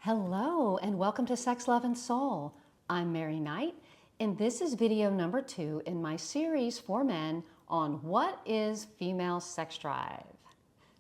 Hello and welcome to Sex, Love, and Soul. I'm Mary Knight, and this is video number 2 in my series for men on what is female sex drive.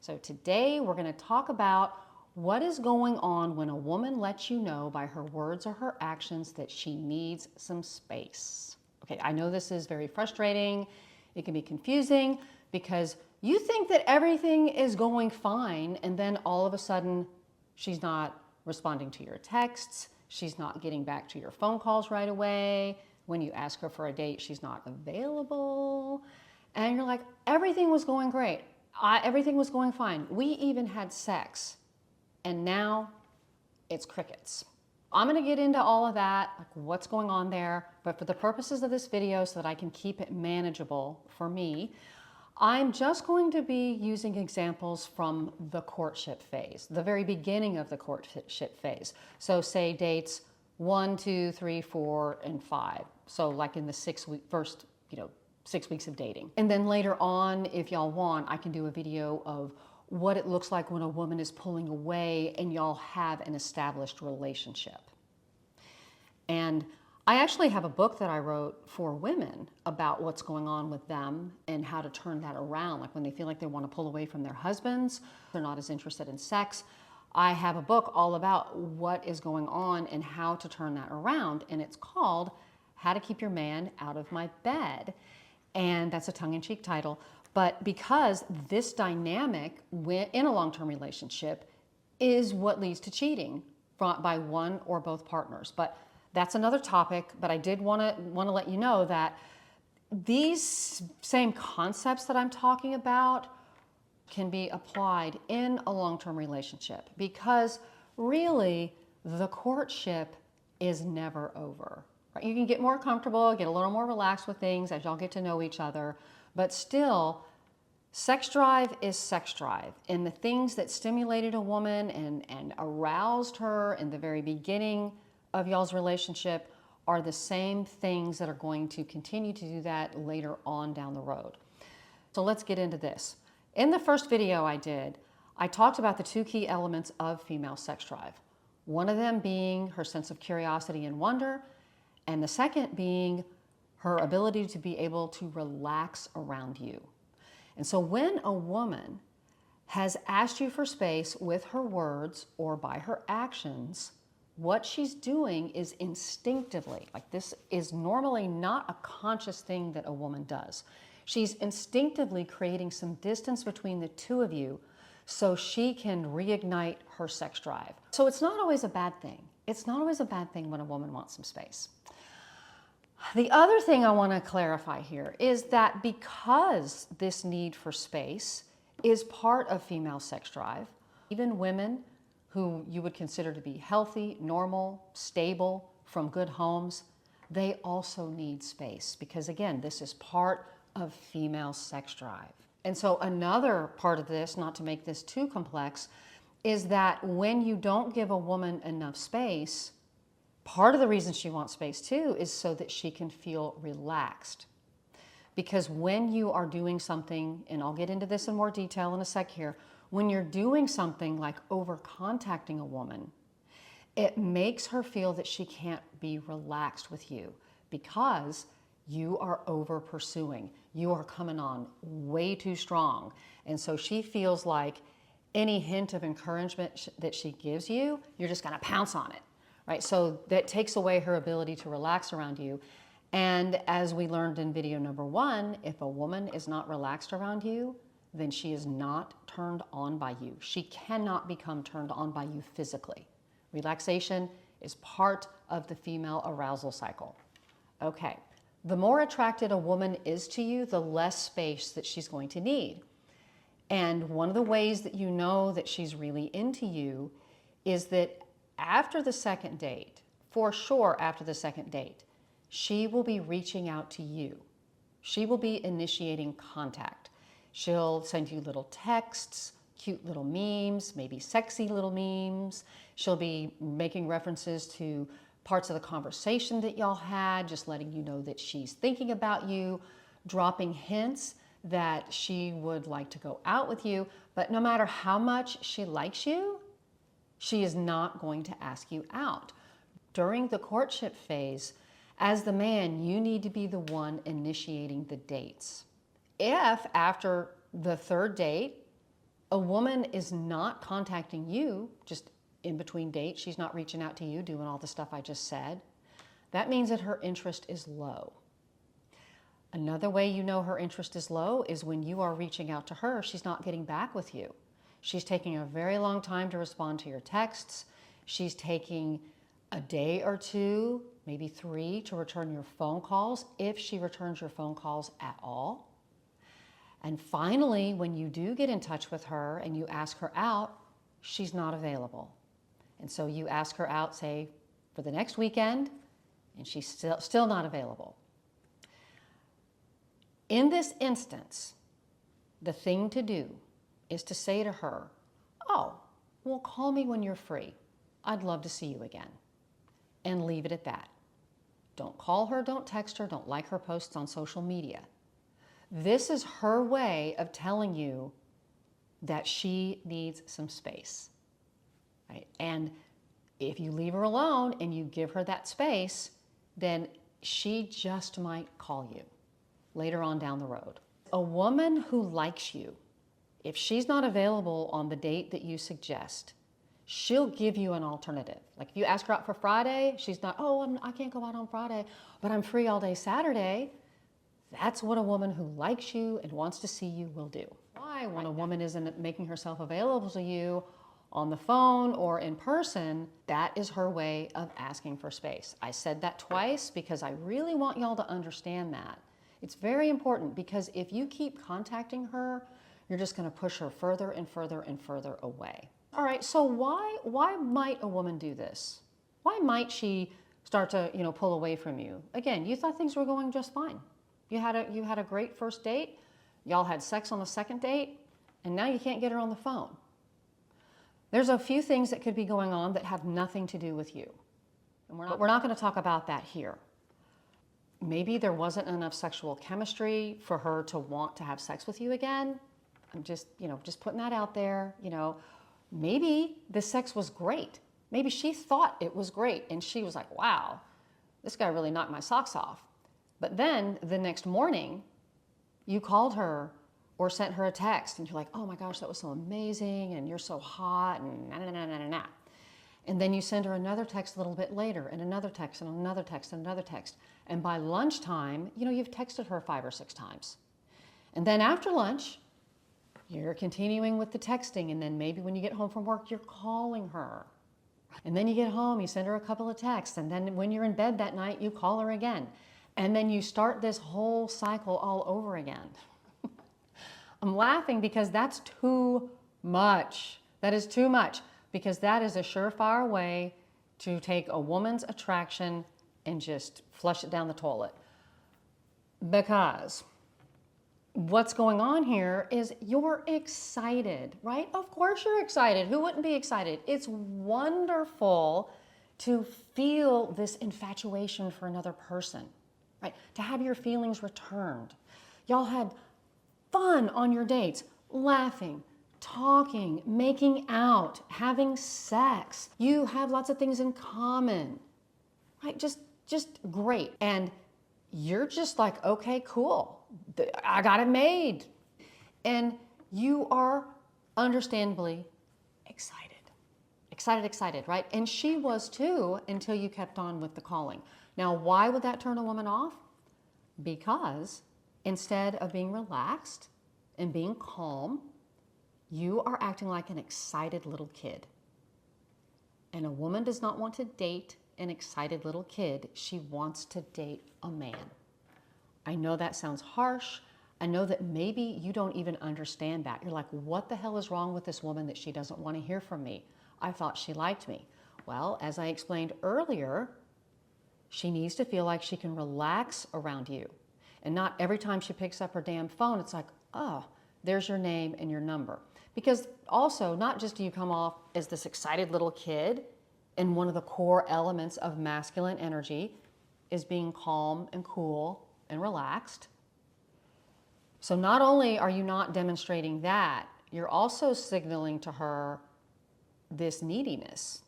So today we're going to talk about what is going on when a woman lets you know by her words or her actions that she needs some space. Okay, I know this is very frustrating. It can be confusing because you think that everything is going fine and then all of a sudden she's not responding to your texts, she's not getting back to your phone calls right away. When you ask her for a date, she's not available. And you're like, everything was going great. Everything was going fine. We even had sex. And now it's crickets. I'm gonna get into all of that, like what's going on there, but for the purposes of this video so that I can keep it manageable for me, I'm just going to be using examples from the courtship phase, the very beginning of the courtship phase. So say dates 1, 2, 3, 4, and 5. So like in the first 6 weeks of dating. And then later on, if y'all want, I can do a video of what it looks like when a woman is pulling away and y'all have an established relationship. And I actually have a book that I wrote for women about what's going on with them and how to turn that around. Like when they feel like they want to pull away from their husbands, they're not as interested in sex. I have a book all about what is going on and how to turn that around. And it's called How to Keep Your Man Out of My Bed. And that's a tongue-in-cheek title. But because this dynamic in a long-term relationship is what leads to cheating by one or both partners. But that's another topic, but I did want to let you know that these same concepts that I'm talking about can be applied in a long-term relationship because really the courtship is never over. Right? You can get more comfortable, get a little more relaxed with things as y'all get to know each other, but still, sex drive is sex drive. And the things that stimulated a woman and aroused her in the very beginning of y'all's relationship are the same things that are going to continue to do that later on down the road. So let's get into this. In the first video I did, I talked about the 2 key elements of female sex drive. One of them being her sense of curiosity and wonder, and the second being her ability to be able to relax around you. And so when a woman has asked you for space with her words or by her actions, what she's doing is instinctively, like this is normally not a conscious thing that a woman does. She's instinctively creating some distance between the two of you so she can reignite her sex drive. So it's not always a bad thing. It's not always a bad thing when a woman wants some space. The other thing I want to clarify here is that because this need for space is part of female sex drive, even women who you would consider to be healthy, normal, stable, from good homes, they also need space because again, this is part of female sex drive. And so another part of this, not to make this too complex, is that when you don't give a woman enough space, part of the reason she wants space too is so that she can feel relaxed. Because when you are doing something, and I'll get into this in more detail in a sec here, when you're doing something like over contacting a woman, it makes her feel that she can't be relaxed with you because you are over pursuing. You are coming on way too strong. And so she feels like any hint of encouragement that she gives you, you're just gonna pounce on it, right? So that takes away her ability to relax around you. And as we learned in video number 1, if a woman is not relaxed around you, then she is not turned on by you. She cannot become turned on by you physically. Relaxation is part of the female arousal cycle. Okay, the more attracted a woman is to you, the less space that she's going to need. And one of the ways that you know that she's really into you is that after the second date, for sure after the second date, she will be reaching out to you. She will be initiating contact. She'll send you little texts, cute little memes, maybe sexy little memes. She'll be making references to parts of the conversation that y'all had, just letting you know that she's thinking about you, dropping hints that she would like to go out with you. But no matter how much she likes you, She is not going to ask you out. During the courtship phase, as the man, you need to be the one initiating the dates. If after the third date, a woman is not contacting you, just in between dates, she's not reaching out to you, doing all the stuff I just said, that means that her interest is low. Another way you know her interest is low is when you are reaching out to her, she's not getting back with you. She's taking a very long time to respond to your texts. She's taking a day or two, maybe 3, to return your phone calls, if she returns your phone calls at all. And finally, when you do get in touch with her and you ask her out, she's not available. And so you ask her out, say, for the next weekend, and she's still not available. In this instance, the thing to do is to say to her, oh, well, call me when you're free. I'd love to see you again. And leave it at that. Don't call her, don't text her, don't like her posts on social media. This is her way of telling you that she needs some space, right? And if you leave her alone and you give her that space, then she just might call you later on down the road. A woman who likes you, if she's not available on the date that you suggest, she'll give you an alternative. Like if you ask her out for Friday, she's not, oh, I can't go out on Friday, but I'm free all day Saturday. That's what a woman who likes you and wants to see you will do. Why, when a woman isn't making herself available to you on the phone or in person, that is her way of asking for space. I said that twice because I really want y'all to understand that. It's very important because if you keep contacting her, you're just going to push her further and further and further away. All right, so why might a woman do this? Why might she start to, pull away from you? Again, you thought things were going just fine. You had a great first date. Y'all had sex on the second date, and now you can't get her on the phone. There's a few things that could be going on that have nothing to do with you. But we're not going to talk about that here. Maybe there wasn't enough sexual chemistry for her to want to have sex with you again. I'm just putting that out there. Maybe the sex was great. Maybe she thought it was great, and she was like, wow, this guy really knocked my socks off. But then the next morning, you called her or sent her a text, and you're like, oh my gosh, that was so amazing, and you're so hot, and na. And then you send her another text a little bit later, and another text, and another text, and another text. And by lunchtime, you've texted her 5 or 6 times. And then after lunch, you're continuing with the texting, and then maybe when you get home from work, you're calling her. And then you get home, you send her a couple of texts, and then when you're in bed that night, you call her again. And then you start this whole cycle all over again. I'm laughing because that's too much. That is too much, because that is a surefire way to take a woman's attraction and just flush it down the toilet. Because what's going on here is you're excited, right? Of course you're excited. Who wouldn't be excited? It's wonderful to feel this infatuation for another person, right? To have your feelings returned. Y'all had fun on your dates, laughing, talking, making out, having sex. You have lots of things in common, right? Just great. And you're just like, okay, cool. I got it made. And you are understandably excited, right? And she was too, until you kept on with the calling. Now, why would that turn a woman off? Because instead of being relaxed and being calm, you are acting like an excited little kid. And a woman does not want to date an excited little kid. She wants to date a man. I know that sounds harsh. I know that maybe you don't even understand that. You're like, what the hell is wrong with this woman that she doesn't want to hear from me? I thought she liked me. Well, as I explained earlier, she needs to feel like she can relax around you. And not every time she picks up her damn phone, it's like, oh, there's your name and your number. Because also, not just do you come off as this excited little kid, and one of the core elements of masculine energy is being calm and cool and relaxed. So not only are you not demonstrating that, you're also signaling to her this neediness,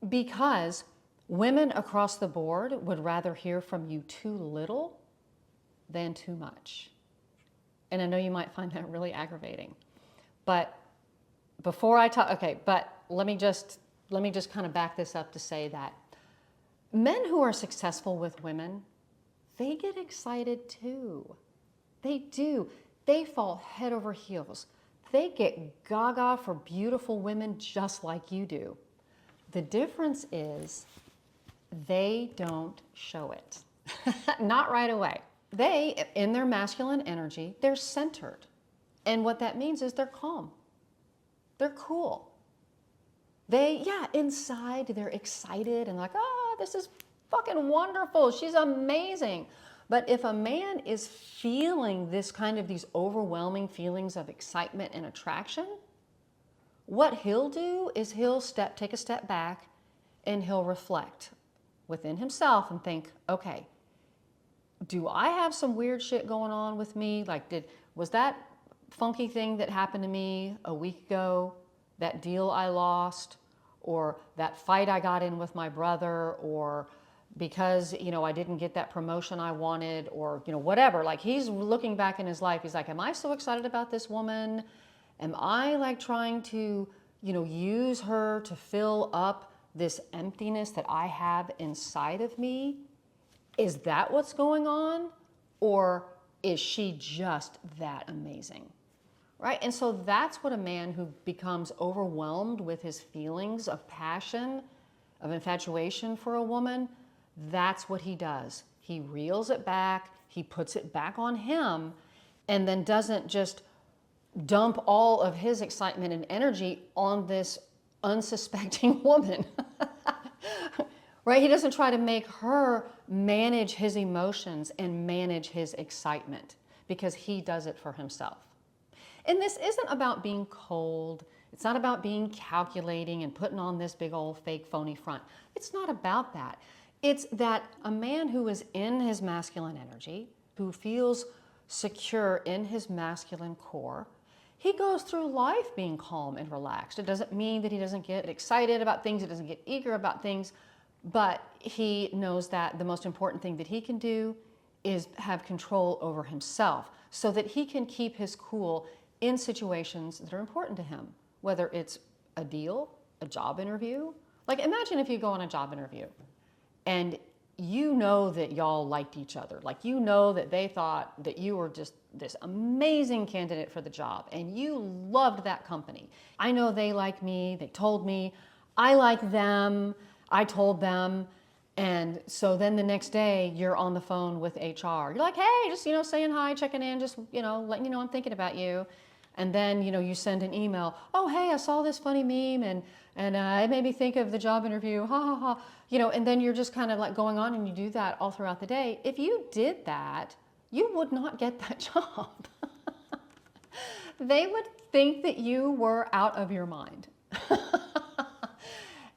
because women across the board would rather hear from you too little than too much. And I know you might find that really aggravating. But before I talk, okay, but let me just kind of back this up to say that men who are successful with women, they get excited too. They do. They fall head over heels. They get gaga for beautiful women just like you do. The difference is they don't show it. Not right away. They, in their masculine energy, they're centered. And what that means is they're calm. They're cool. Inside they're excited and like, oh, this is fucking wonderful. She's amazing. But if a man is feeling these overwhelming feelings of excitement and attraction, what he'll do is he'll take a step back and he'll reflect within himself and think, okay, do I have some weird shit going on with me? Like, was that funky thing that happened to me a week ago, that deal I lost, or that fight I got in with my brother, or because, I didn't get that promotion I wanted, or, whatever. Like, he's looking back in his life. He's like, am I so excited about this woman? Am I like trying to, use her to fill up this emptiness that I have inside of me? Is that what's going on? Or is she just that amazing? Right? And so that's what a man who becomes overwhelmed with his feelings of passion, of infatuation for a woman, that's what he does. He reels it back, he puts it back on him, and then doesn't just dump all of his excitement and energy on this unsuspecting woman. Right? He doesn't try to make her manage his emotions and manage his excitement, because he does it for himself. And this isn't about being cold. It's not about being calculating and putting on this big old fake phony front. It's not about that. It's that a man who is in his masculine energy, who feels secure in his masculine core, he goes through life being calm and relaxed. It doesn't mean that he doesn't get excited about things, he doesn't get eager about things, but he knows that the most important thing that he can do is have control over himself so that he can keep his cool in situations that are important to him, whether it's a deal, a job interview. Like, imagine if you go on a job interview and you know that y'all liked each other. Like, you know that they thought that you were just this amazing candidate for the job and you loved that company. I know they like me, they told me, I like them, I told them. And so then the next day you're on the phone with HR. You're like, hey, just, saying hi, checking in, just, letting you know I'm thinking about you. And then, you send an email. Oh, hey, I saw this funny meme and it made me think of the job interview. Ha, ha, ha. And then you're just kind of like going on and you do that all throughout the day. If you did that, you would not get that job. They would think that you were out of your mind.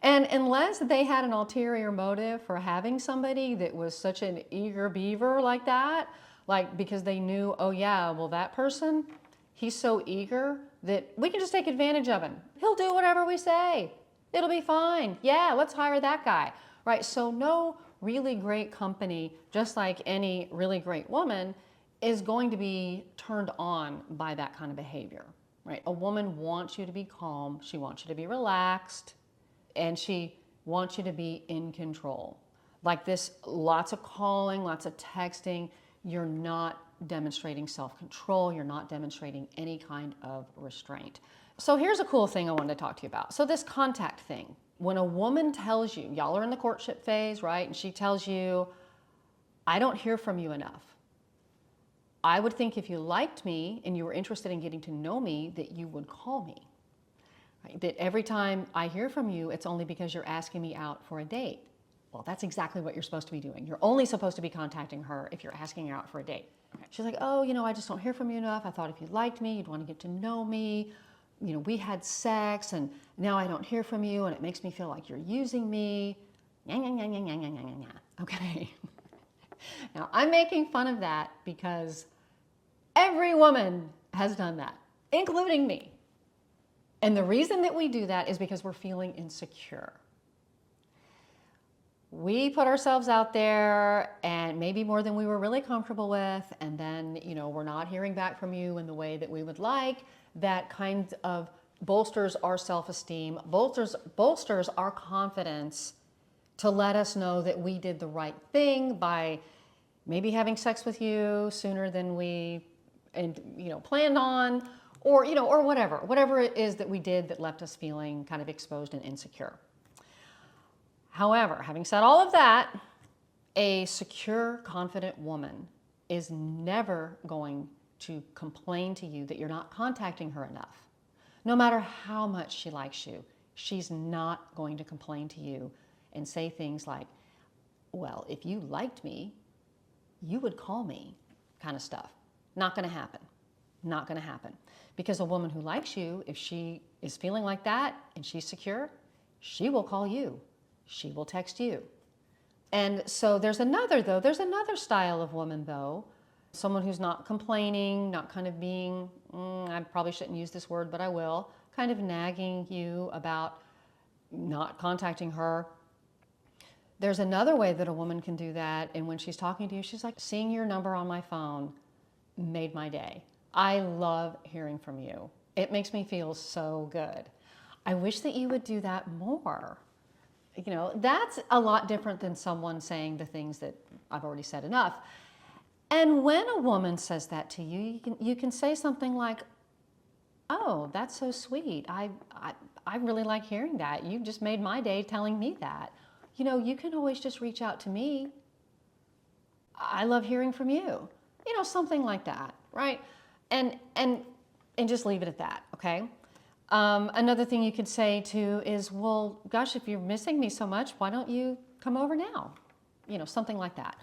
And unless they had an ulterior motive for having somebody that was such an eager beaver like that, like because they knew, oh yeah, well that person, he's so eager that we can just take advantage of him. He'll do whatever we say. It'll be fine. Yeah, let's hire that guy. Right? So no really great company, just like any really great woman, is going to be turned on by that kind of behavior. Right? A woman wants you to be calm. She wants you to be relaxed. And she wants you to be in control. Like this, lots of calling, lots of texting. You're not demonstrating self-control. You're not demonstrating any kind of restraint. So here's a cool thing I wanted to talk to you about. So this contact thing, when a woman tells you, y'all are in the courtship phase, right? And she tells you, I don't hear from you enough. I would think if you liked me and you were interested in getting to know me, that you would call me. Right? That every time I hear from you, it's only because you're asking me out for a date. Well, that's exactly what you're supposed to be doing. You're only supposed to be contacting her if you're asking her out for a date. Okay. She's like, oh, I just don't hear from you enough. I thought if you liked me, you'd want to get to know me. We had sex and now I don't hear from you and it makes me feel like you're using me. Okay. Now, I'm making fun of that because every woman has done that, including me. And the reason that we do that is because we're feeling insecure. We put ourselves out there and maybe more than we were really comfortable with, and then, we're not hearing back from you in the way that we would like. That kind of bolsters our self-esteem, bolsters our confidence to let us know that we did the right thing by maybe having sex with you sooner than we planned on, or whatever it is that we did that left us feeling kind of exposed and insecure. However, having said all of that, a secure, confident woman is never going to complain to you that you're not contacting her enough. No matter how much she likes you, she's not going to complain to you and say things like, well, if you liked me, you would call me, kind of stuff. Not going to happen. Not going to happen. Because a woman who likes you, if she is feeling like that and she's secure, she will call you. She will text you. And so there's another style of woman though, someone who's not complaining, not kind of being, I probably shouldn't use this word, but I will, kind of nagging you about not contacting her. There's another way that a woman can do that, and when she's talking to you, she's like, seeing your number on my phone made my day. I love hearing from you. It makes me feel so good. I wish that you would do that more. That's a lot different than someone saying the things that I've already said enough. And when a woman says that to you, you can say something like, oh, that's so sweet. I really like hearing that. You just made my day telling me that. You can always just reach out to me. I love hearing from you. Something like that, right? And just leave it at that, okay? Another thing you could say too is, well, gosh, if you're missing me so much, why don't you come over now? Something like that.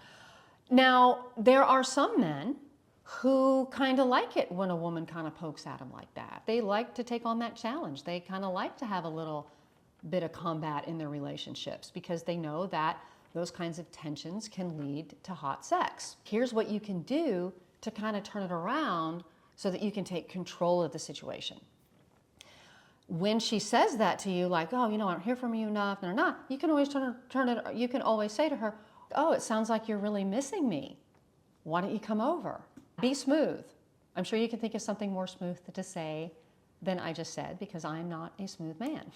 Now, there are some men who kind of like it when a woman kind of pokes at them like that. They like to take on that challenge. They kind of like to have a little bit of combat in their relationships because they know that those kinds of tensions can lead to hot sex. Here's what you can do to kind of turn it around so that you can take control of the situation. When she says that to you, like, oh, I don't hear from you enough, or not, you can always you can always say to her, oh, it sounds like you're really missing me. Why don't you come over? Be smooth. I'm sure you can think of something more smooth to say than I just said, because I'm not a smooth man.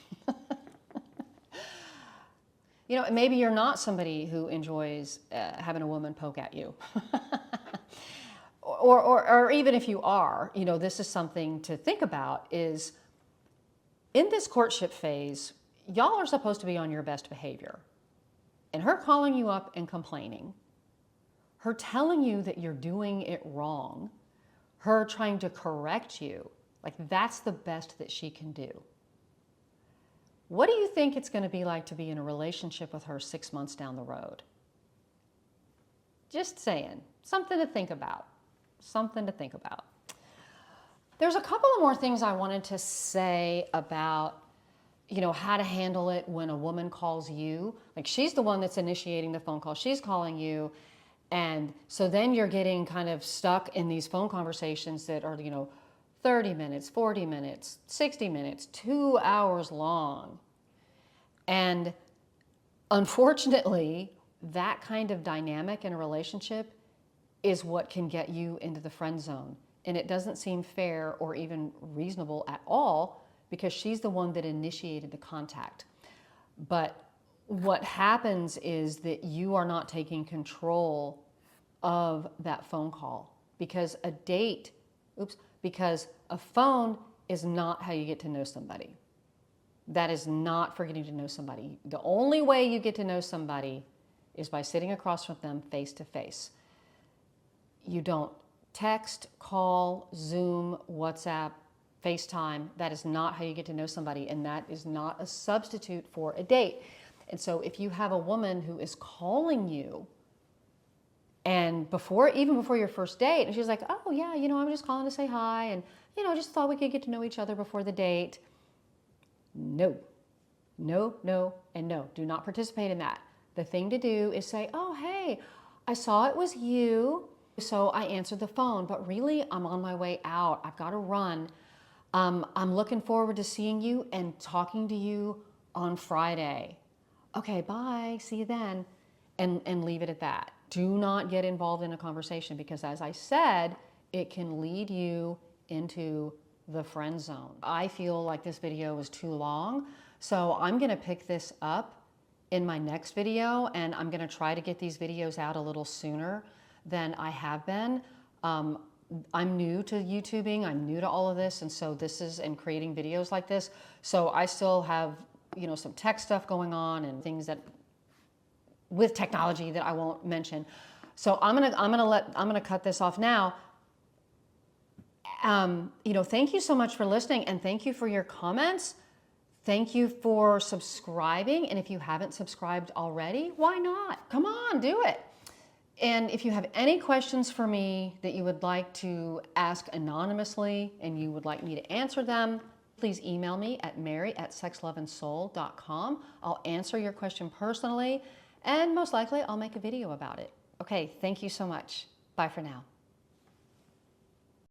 Maybe you're not somebody who enjoys having a woman poke at you. or even if you are, this is something to think about is, in this courtship phase, y'all are supposed to be on your best behavior. And her calling you up and complaining, her telling you that you're doing it wrong, her trying to correct you, like that's the best that she can do. What do you think it's going to be like to be in a relationship with her 6 months down the road? Just saying, something to think about. Something to think about. There's a couple of more things I wanted to say about, how to handle it when a woman calls you. Like, she's the one that's initiating the phone call. She's calling you. And so then you're getting kind of stuck in these phone conversations that are, 30 minutes, 40 minutes, 60 minutes, 2 hours long. And unfortunately, that kind of dynamic in a relationship is what can get you into the friend zone. And it doesn't seem fair or even reasonable at all because she's the one that initiated the contact. But what happens is that you are not taking control of that phone call because because a phone is not how you get to know somebody. That is not for getting to know somebody. The only way you get to know somebody is by sitting across from them face to face. You don't text, call, Zoom, WhatsApp, FaceTime. That is not how you get to know somebody, and that is not a substitute for a date. And so if you have a woman who is calling you and even before your first date, and she's like, oh yeah, I'm just calling to say hi, and just thought we could get to know each other before the date. No, and no. Do not participate in that. The thing to do is say, oh, hey, I saw it was you, so I answered the phone, but really I'm on my way out. I've got to run. I'm looking forward to seeing you and talking to you on Friday. Okay, bye. See you then. And leave it at that. Do not get involved in a conversation because, as I said, it can lead you into the friend zone. I feel like this video was too long, so I'm going to pick this up in my next video, and I'm going to try to get these videos out a little sooner than I have been. I'm new to YouTubing, I'm new to all of this, and so this is, and creating videos like this, so I still have, you know, some tech stuff going on and things that with technology that I won't mention. So I'm gonna cut this off now. You know, thank you so much for listening, and thank you for your comments. Thank you for subscribing, and if you haven't subscribed already, why not? Come on, do it. And if you have any questions for me that you would like to ask anonymously and you would like me to answer them, please email me at mary@sexloveandsoul.com. I'll answer your question personally, and most likely I'll make a video about it. Okay, thank you so much. Bye for now.